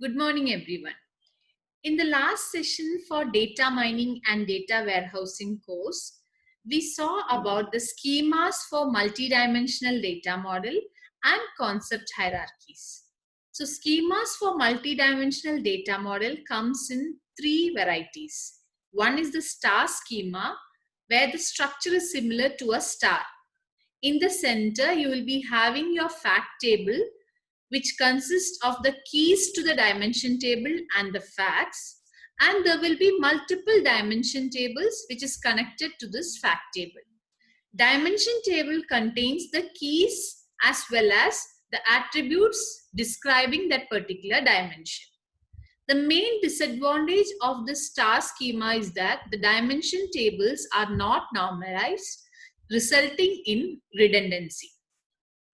Good morning, everyone. In the last session for data mining and data warehousing course, we saw about the schemas for multidimensional data model and concept hierarchies. So schemas for multidimensional data model comes in three varieties. One is the star schema, where the structure is similar to a star. In the center, you will be having your fact table, which consists of the keys to the dimension table and the facts, and there will be multiple dimension tables which is connected to this fact table. Dimension table contains the keys as well as the attributes describing that particular dimension. The main disadvantage of the star schema is that the dimension tables are not normalized, resulting in redundancy.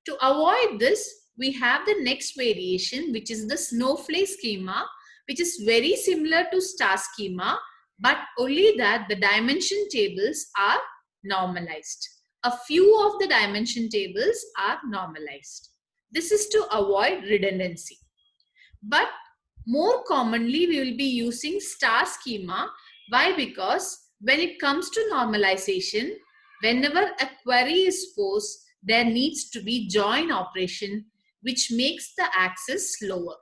To avoid this, we have the next variation, which is the snowflake schema, which is very similar to star schema, but only that the dimension tables are normalized. A few of the dimension tables are normalized. This is to avoid redundancy. But more commonly, we will be using star schema. Why? Because when it comes to normalization, whenever a query is posed, there needs to be join operation, which makes the access slower.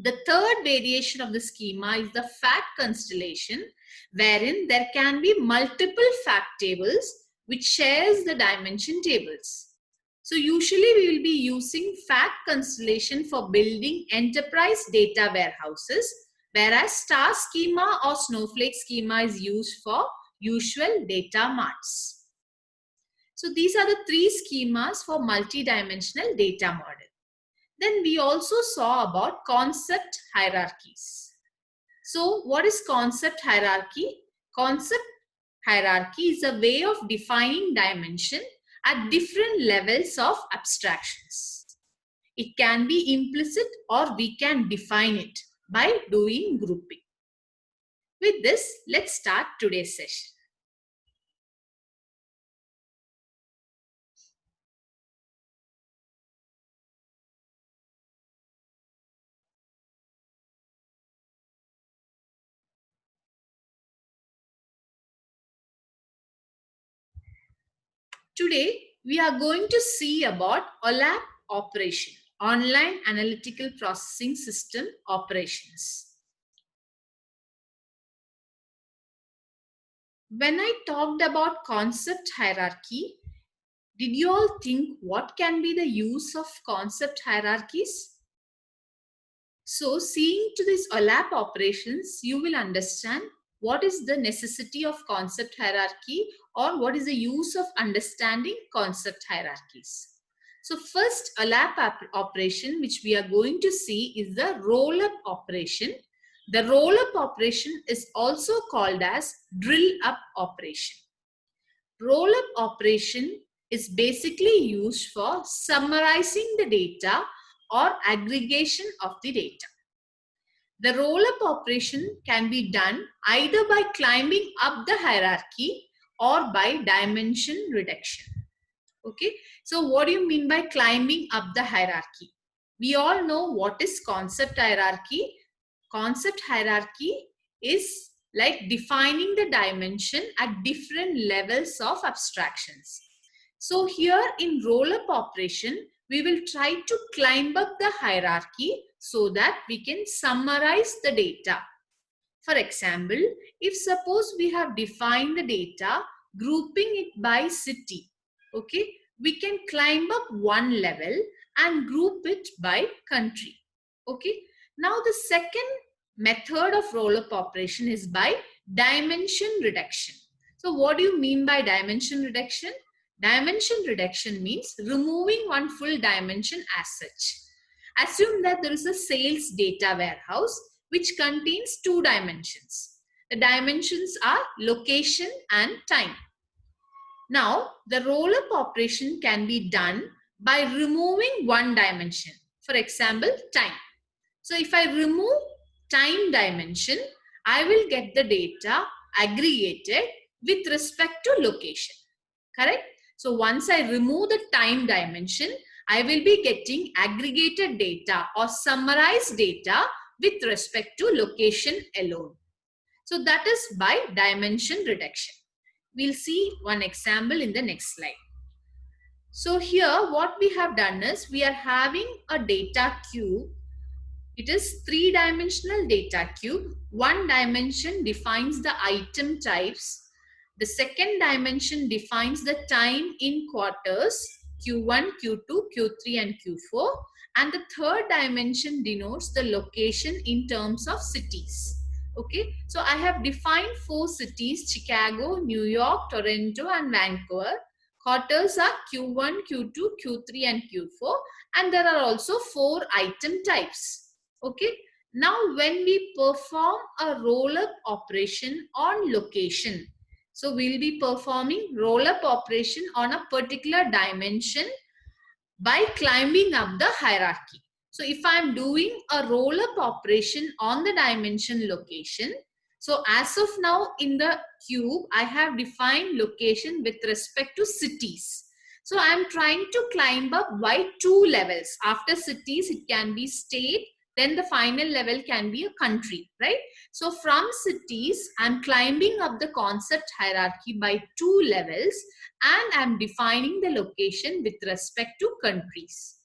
The third variation of the schema is the fact constellation, wherein there can be multiple fact tables which shares the dimension tables. So usually we will be using fact constellation for building enterprise data warehouses, whereas star schema or snowflake schema is used for usual data marts. So these are the three schemas for multidimensional data model. Then we also saw about concept hierarchies. So what is concept hierarchy? Concept hierarchy is a way of defining dimension at different levels of abstractions. It can be implicit or we can define it by doing grouping. With this, let's start today's session. Today, we are going to see about OLAP operation, Online Analytical Processing System operations. When I talked about concept hierarchy, did you all think what can be the use of concept hierarchies? So, seeing to these OLAP operations, you will understand what is the necessity of concept hierarchy or what is the use of understanding concept hierarchies. So, first OLAP operation which we are going to see is the roll-up operation. The roll-up operation is also called as drill-up operation. Roll-up operation is basically used for summarizing the data or aggregation of the data. The roll-up operation can be done either by climbing up the hierarchy or by dimension reduction. Okay, so what do you mean by climbing up the hierarchy? We all know what is concept hierarchy. Concept hierarchy is like defining the dimension at different levels of abstractions. So here in roll-up operation, we will try to climb up the hierarchy so that we can summarize the data. For example, if suppose we have defined the data, grouping it by city, okay, we can climb up one level and group it by country. Okay, now the second method of roll-up operation is by dimension reduction. So what do you mean by dimension reduction? Dimension reduction means removing one full dimension as such. Assume that there is a sales data warehouse which contains two dimensions. The dimensions are location and time. Now, the roll-up operation can be done by removing one dimension. For example, time. So, if I remove time dimension, I will get the data aggregated with respect to location. Correct? So, once I remove the time dimension, I will be getting aggregated data or summarized data with respect to location alone. So that is by dimension reduction. We'll see one example in the next slide. So here what we have done is we are having a data cube. It is three-dimensional data cube. One dimension defines the item types. The second dimension defines the time in quarters, Q1, Q2, Q3 and Q4. And the third dimension denotes the location in terms of cities. Okay, so I have defined 4 cities: Chicago, New York, Toronto and Vancouver. Quarters are Q1, Q2, Q3 and Q4, and there are also 4 item types. Okay, now when we perform a roll-up operation on location, so we'll be performing roll-up operation on a particular dimension by climbing up the hierarchy. So if I'm doing a roll-up operation on the dimension location, so as of now in the cube, I have defined location with respect to cities. So I'm trying to climb up by 2 levels. After cities, it can be state, then the final level can be a country, right? So from cities, I'm climbing up the concept hierarchy by 2 levels, and I'm defining the location with respect to countries.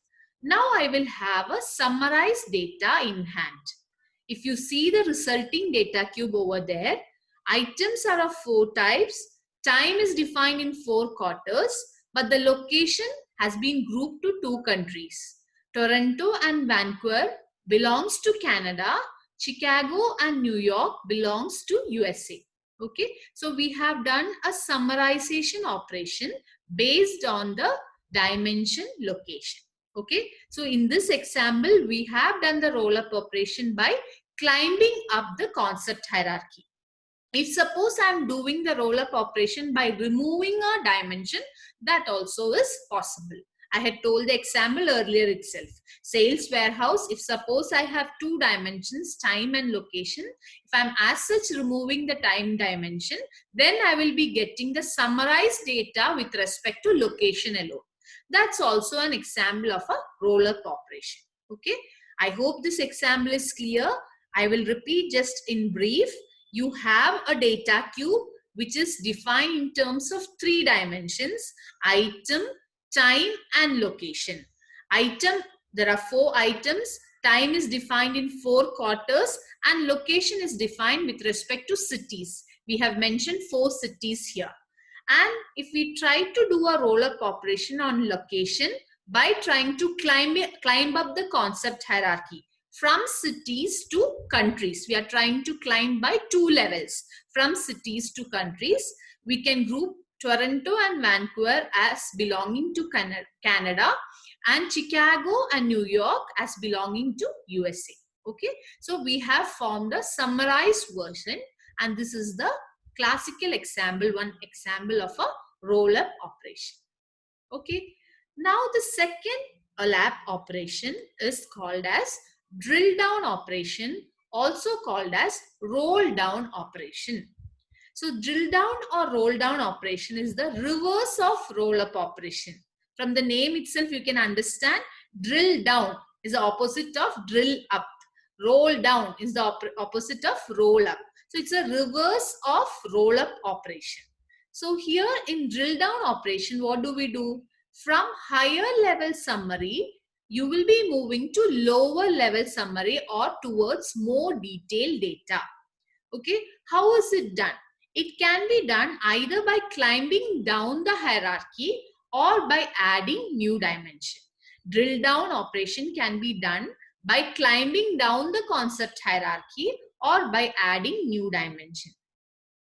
Now I will have a summarized data in hand. If you see the resulting data cube over there, items are of 4 types, time is defined in 4 quarters, but the location has been grouped to 2 countries. Toronto and Vancouver belongs to Canada, Chicago and New York belongs to USA. Okay, so we have done a summarization operation based on the dimension location. Okay, so in this example, we have done the roll-up operation by climbing up the concept hierarchy. If suppose I am doing the roll-up operation by removing a dimension, that also is possible. I had told the example earlier itself. Sales warehouse, if suppose I have 2 dimensions, time and location, if I am as such removing the time dimension, then I will be getting the summarized data with respect to location alone. That's also an example of a roll-up operation. Okay, I hope this example is clear. I will repeat just in brief. You have a data cube which is defined in terms of 3 dimensions: item, time and location. Item, there are 4 items, time is defined in 4 quarters and location is defined with respect to cities. We have mentioned 4 cities here. And if we try to do a roll-up operation on location by trying to climb up the concept hierarchy from cities to countries, we are trying to climb by 2 levels from cities to countries. We can group Toronto and Vancouver as belonging to Canada and Chicago and New York as belonging to USA. Okay, so we have formed a summarized version, and this is the classical example, one example of a roll-up operation. Okay, now the second OLAP operation is called as drill down operation, also called as roll down operation. So drill down or roll down operation is the reverse of roll up operation. From the name itself, you can understand drill down is the opposite of drill up. Roll down is the opposite of roll up. So it's a reverse of roll up operation. So here in drill down operation, what do we do? From higher level summary, you will be moving to lower level summary or towards more detailed data. Okay, how is it done? It can be done either by climbing down the hierarchy or by adding new dimension. Drill down operation can be done by climbing down the concept hierarchy or by adding new dimension.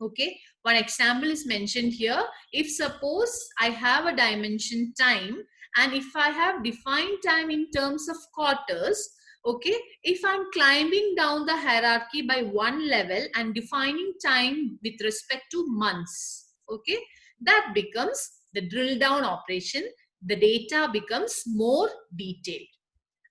Okay, one example is mentioned here. If suppose I have a dimension time, and if I have defined time in terms of quarters, okay, if I'm climbing down the hierarchy by 1 level and defining time with respect to months, okay, that becomes the drill down operation. The data becomes more detailed.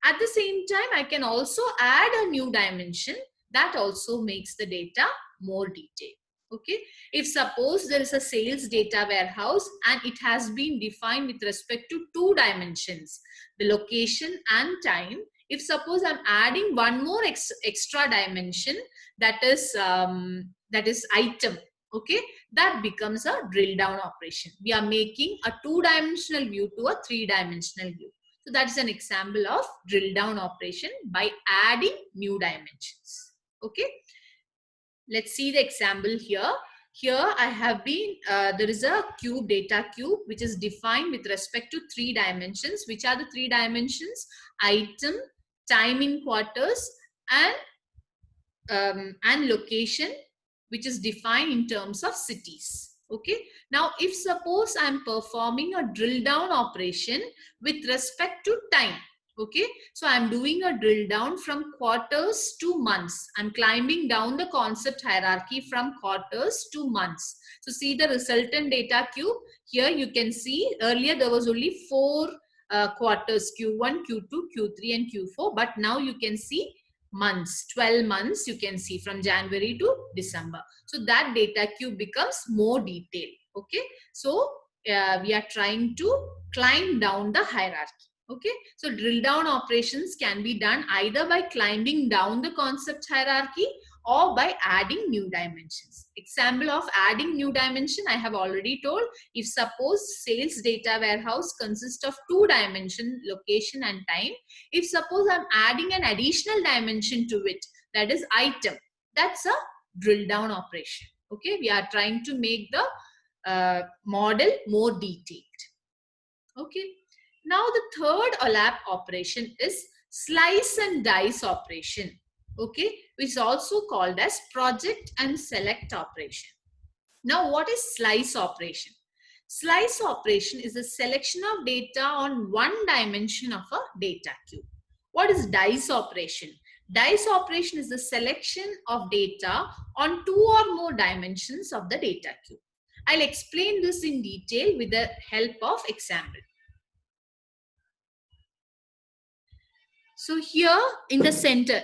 At the same time, I can also add a new dimension that also makes the data more detailed. Okay, if suppose there is a sales data warehouse and it has been defined with respect to 2 dimensions, the location and time. If suppose I'm adding one more extra dimension, that is item, okay, that becomes a drill down operation. We are making a 2-dimensional view to a 3-dimensional view. So that's an example of drill down operation by adding new dimensions. Okay, let's see the example here. Here I have been, there is a cube, data cube, which is defined with respect to 3 dimensions. Which are the 3 dimensions? Item, time in quarters, and location, which is defined in terms of cities. Okay. Now, if suppose I'm performing a drill down operation with respect to time, okay, so I'm doing a drill down from quarters to months. I'm climbing down the concept hierarchy from quarters to months. So see the resultant data cube. Here you can see earlier there was only 4 quarters, Q1, Q2, Q3 and Q4, but now you can see months, 12 months you can see from January to December. So that data cube becomes more detailed. Okay, so we are trying to climb down the hierarchy. Okay, so drill down operations can be done either by climbing down the concept hierarchy or by adding new dimensions. Example of adding new dimension I have already told. If suppose sales data warehouse consists of 2 dimension, location and time. If suppose I'm adding an additional dimension to it, that is item, that's a drill down operation. Okay, we are trying to make the model more detailed. Okay, now the third OLAP operation is slice and dice operation. Okay, which is also called as project and select operation. Now, what is slice operation? Slice operation is a selection of data on one dimension of a data cube. What is dice operation? Dice operation is the selection of data on 2 or more dimensions of the data cube. I'll explain this in detail with the help of example. So here in the center,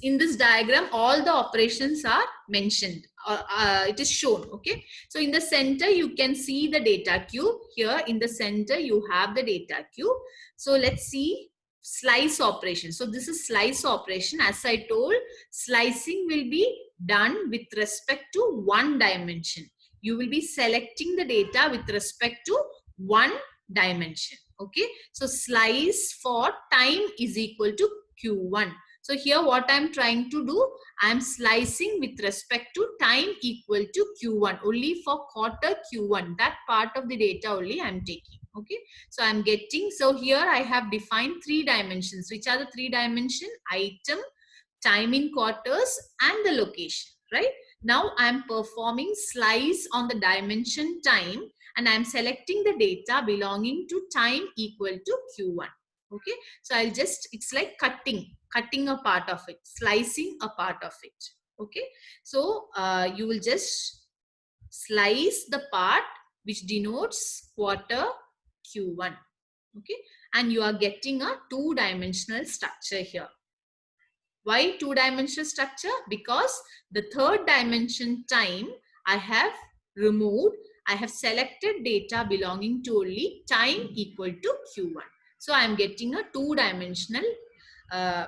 in this diagram, all the operations are mentioned. It is shown. Okay. So in the center, you can see the data cube. Here in the center, you have the data cube. So let's see slice operation. So this is slice operation. As I told, slicing will be done with respect to one dimension. You will be selecting the data with respect to one dimension. Okay, so slice for time is equal to Q1. So here what I'm trying to do, I'm slicing with respect to time equal to Q1, only for quarter Q1. That part of the data only I'm taking. Okay, so I'm getting, so here I have defined 3 dimensions. Which are the 3 dimensions? Item, time in quarters and the location, right? Now I'm performing slice on the dimension time, and I'm selecting the data belonging to time equal to Q1. Okay, so I'll just, it's like cutting a part of it, slicing a part of it. Okay, so you will just slice the part which denotes quarter Q1. Okay, and you are getting a 2-dimensional structure here. Why 2-dimensional structure? Because the 3rd dimension time I have removed. I have selected data belonging to only time equal to Q1. So I am getting a 2-dimensional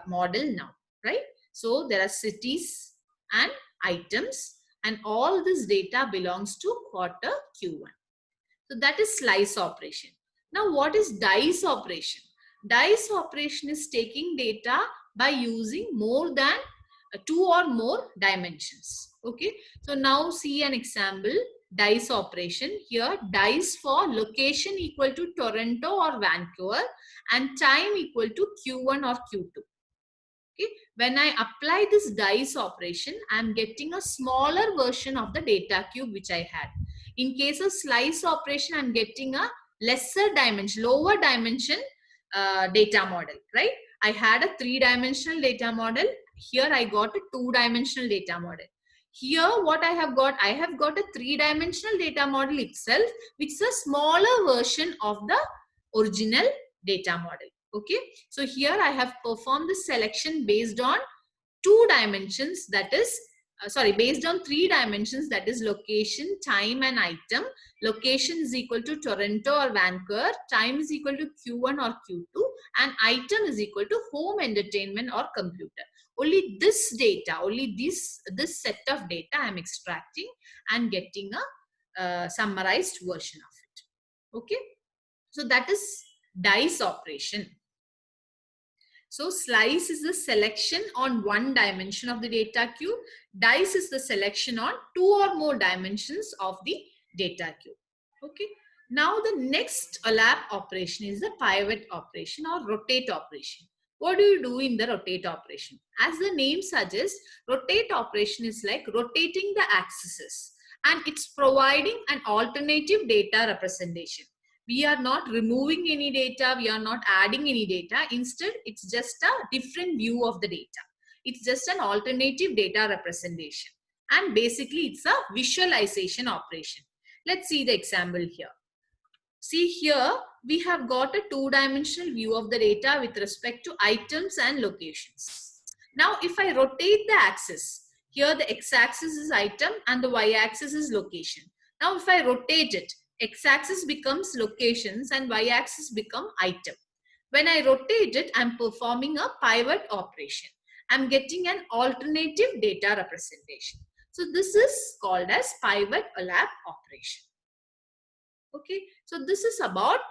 model now, right? So there are cities and items, and all this data belongs to quarter Q1. So that is slice operation. Now what is dice operation? Dice operation is taking data by using more than 2 or more dimensions. Okay, so now see an example. Dice operation. Here dice for location equal to Toronto or Vancouver and time equal to Q1 or Q2. Okay, when I apply this dice operation, I am getting a smaller version of the data cube which I had. In case of slice operation, I am getting a lesser dimension, lower dimension data model, right? I had a 3-dimensional data model. Here I got a 2-dimensional data model. Here what I have got a 3-dimensional data model itself, which is a smaller version of the original data model. Okay, so here I have performed the selection based on 2 dimensions, that is based on 3 dimensions, that is location, time and item. Location is equal to Toronto or Vancouver, time is equal to Q1 or Q2, and item is equal to home, entertainment or computer. Only this data, only this set of data I am extracting and getting a summarized version of it. Okay, so that is dice operation. So slice is the selection on one dimension of the data cube. Dice is the selection on 2 or more dimensions of the data cube. Okay. Now the next OLAP operation is the pivot operation or rotate operation. What do you do in the rotate operation? As the name suggests, rotate operation is like rotating the axes, and it's providing an alternative data representation. We are not removing any data, we are not adding any data. Instead, it's just a different view of the data. It's just an alternative data representation. And basically, it's a visualization operation. Let's see the example here. See here, we have got a two-dimensional view of the data with respect to items and locations. Now, if I rotate the axis, here the x-axis is item and the y-axis is location. Now, if I rotate it, x-axis becomes locations and y-axis become item. When I rotate it, I'm performing a pivot operation. I'm getting an alternative data representation. So this is called as pivot OLAP operation. Okay, so this is about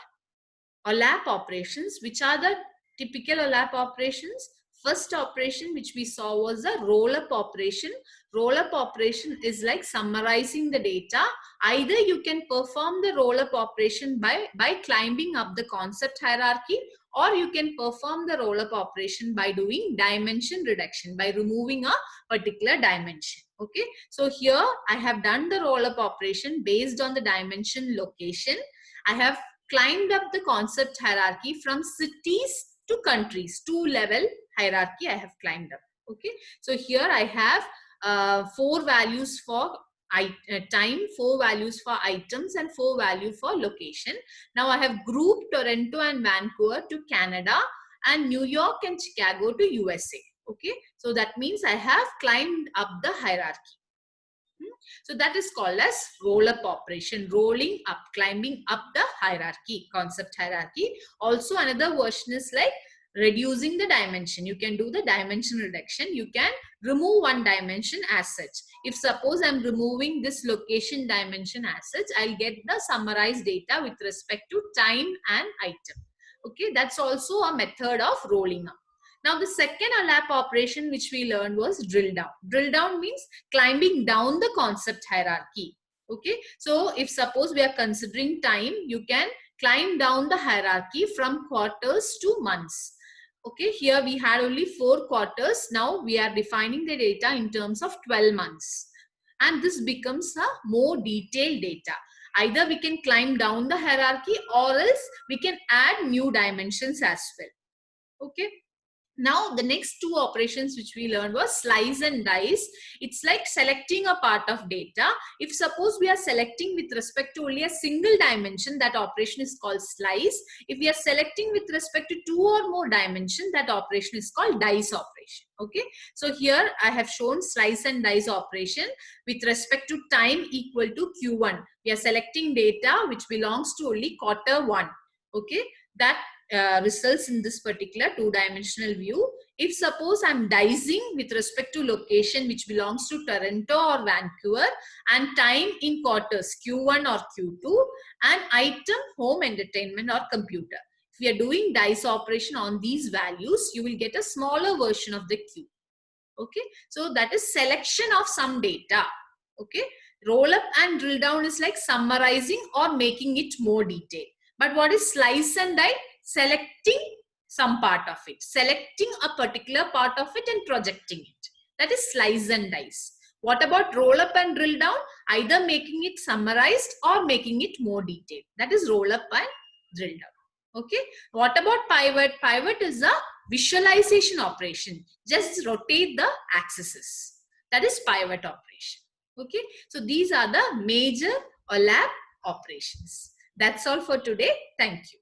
OLAP operations. Which are the typical OLAP operations? First operation which we saw was a roll-up operation. Roll-up operation is like summarizing the data. Either you can perform the roll-up operation by climbing up the concept hierarchy, or you can perform the roll-up operation by doing dimension reduction, by removing a particular dimension. Okay, so here I have done the roll-up operation based on the dimension location. I have climbed up the concept hierarchy from cities to countries, 2-level hierarchy I have climbed up. Okay, so here I have 4 values for time, 4 values for items, and 4 values for location. Now I have grouped Toronto and Vancouver to Canada and New York and Chicago to USA. Okay, so that means I have climbed up the hierarchy. So that is called as roll-up operation, rolling up, climbing up the hierarchy, concept hierarchy. Also another version is like reducing the dimension. You can do the dimension reduction. You can remove one dimension as such. If suppose I'm removing this location dimension as such, I'll get the summarized data with respect to time and item. Okay, that's also a method of rolling up. Now the second OLAP operation which we learned was drill down. Drill down means climbing down the concept hierarchy. Okay, so if suppose we are considering time, you can climb down the hierarchy from quarters to months. Okay, here we had only 4 quarters. Now we are defining the data in terms of 12 months. And this becomes a more detailed data. Either we can climb down the hierarchy, or else we can add new dimensions as well. Okay. Now the next 2 operations which we learned was slice and dice. It's like selecting a part of data. If suppose we are selecting with respect to only a single dimension, that operation is called slice. If we are selecting with respect to 2 or more dimensions, that operation is called dice operation. Okay, so here I have shown slice and dice operation with respect to time equal to Q1. We are selecting data which belongs to only quarter 1. Okay, that results in this particular 2-dimensional view. If suppose I'm dicing with respect to location which belongs to Toronto or Vancouver, and time in quarters Q1 or Q2, and item, home, entertainment or computer. If we are doing dice operation on these values, you will get a smaller version of the cube. Okay, so that is selection of some data. Okay, roll up and drill down is like summarizing or making it more detailed. But what is slice and dice? Selecting some part of it, selecting a particular part of it and projecting it. That is slice and dice. What about roll up and drill down? Either making it summarized or making it more detailed. That is roll up and drill down. Okay. What about pivot? Pivot is a visualization operation. Just rotate the axes. That is pivot operation. Okay. So these are the major OLAP operations. That's all for today. Thank you.